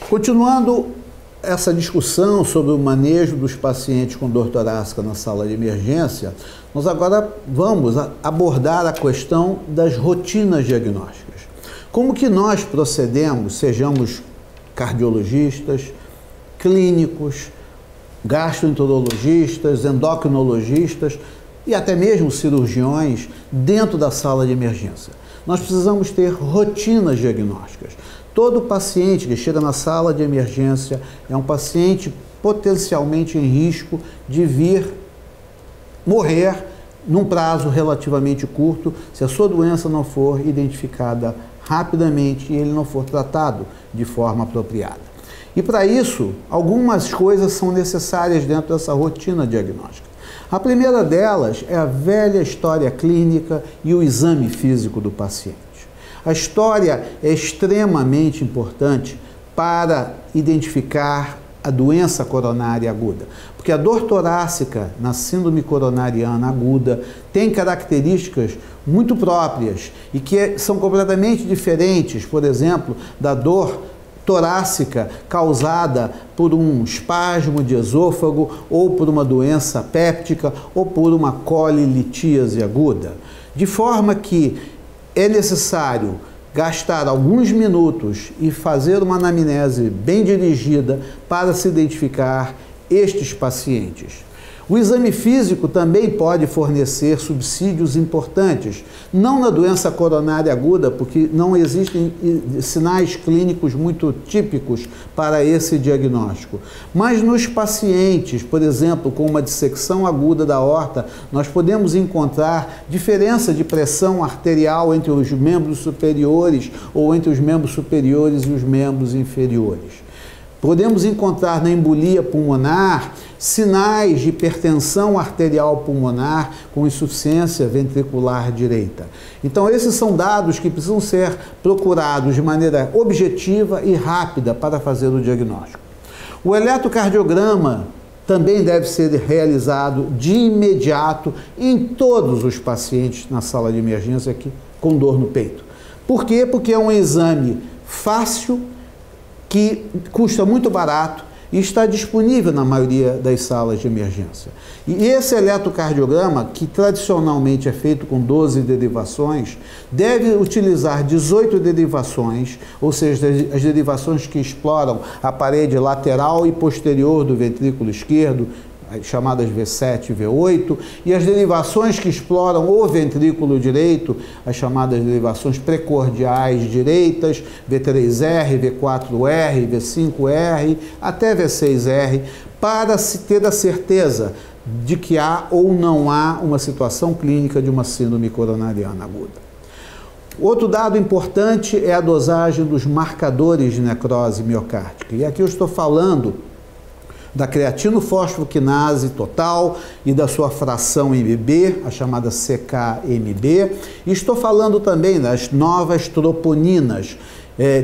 Continuando essa discussão sobre o manejo dos pacientes com dor torácica na sala de emergência, nós agora vamos abordar a questão das rotinas diagnósticas. Como que nós procedemos, sejamos cardiologistas, clínicos, gastroenterologistas, endocrinologistas e até mesmo cirurgiões dentro da sala de emergência? Nós precisamos ter rotinas diagnósticas. Todo paciente que chega na sala de emergência é um paciente potencialmente em risco de vir morrer num prazo relativamente curto se a sua doença não for identificada rapidamente e ele não for tratado de forma apropriada. E para isso, algumas coisas são necessárias dentro dessa rotina diagnóstica. A primeira delas é a velha história clínica e o exame físico do paciente. A história é extremamente importante para identificar a doença coronária aguda, porque a dor torácica na síndrome coronariana aguda tem características muito próprias e que são completamente diferentes, por exemplo, da dor torácica causada por um espasmo de esôfago ou por uma doença péptica ou por uma colilitíase aguda, de forma que é necessário gastar alguns minutos e fazer uma anamnese bem dirigida para se identificar estes pacientes. O exame físico também pode fornecer subsídios importantes, não na doença coronária aguda, porque não existem sinais clínicos muito típicos para esse diagnóstico, mas nos pacientes, por exemplo, com uma dissecção aguda da aorta, nós podemos encontrar diferença de pressão arterial entre os membros superiores ou entre os membros superiores e os membros inferiores. Podemos encontrar na embolia pulmonar sinais de hipertensão arterial pulmonar com insuficiência ventricular direita. Então, esses são dados que precisam ser procurados de maneira objetiva e rápida para fazer o diagnóstico. O eletrocardiograma também deve ser realizado de imediato em todos os pacientes na sala de emergência aqui com dor no peito. Por quê? Porque é um exame fácil, que custa muito barato e está disponível na maioria das salas de emergência. E esse eletrocardiograma, que tradicionalmente é feito com 12 derivações, deve utilizar 18 derivações, ou seja, as derivações que exploram a parede lateral e posterior do ventrículo esquerdo, chamadas V7 e V8, e as derivações que exploram o ventrículo direito, as chamadas derivações precordiais direitas, V3R, V4R, V5R, até V6R, para se ter a certeza de que há ou não há uma situação clínica de uma síndrome coronariana aguda. Outro dado importante é a dosagem dos marcadores de necrose miocárdica, e aqui eu estou falando da creatinofosfoquinase total e da sua fração MB, a chamada CK-MB. E estou falando também das novas troponinas,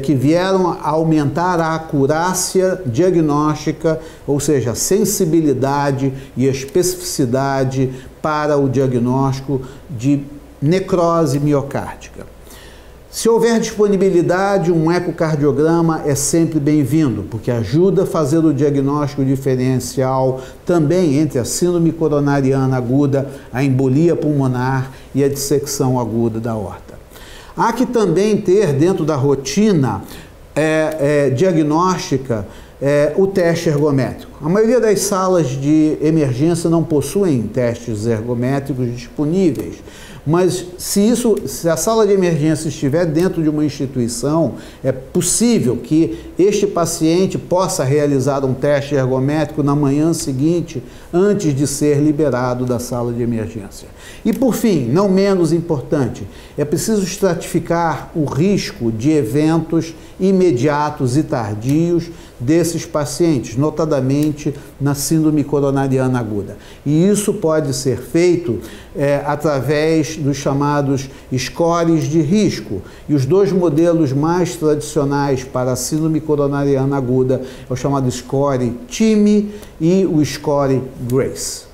que vieram a aumentar a acurácia diagnóstica, ou seja, a sensibilidade e a especificidade para o diagnóstico de necrose miocárdica. Se houver disponibilidade, um ecocardiograma é sempre bem-vindo, porque ajuda a fazer o diagnóstico diferencial também entre a síndrome coronariana aguda, a embolia pulmonar e a dissecção aguda da aorta. Há que também ter dentro da rotina diagnóstica o teste ergométrico. A maioria das salas de emergência não possuem testes ergométricos disponíveis, mas se a sala de emergência estiver dentro de uma instituição, é possível que este paciente possa realizar um teste ergométrico na manhã seguinte, antes de ser liberado da sala de emergência. E por fim, não menos importante, é preciso estratificar o risco de eventos imediatos e tardios desses pacientes, notadamente paciente na síndrome coronariana aguda. E isso pode ser feito através dos chamados scores de risco. E os dois modelos mais tradicionais para a síndrome coronariana aguda é o chamado score TIMI e o score GRACE.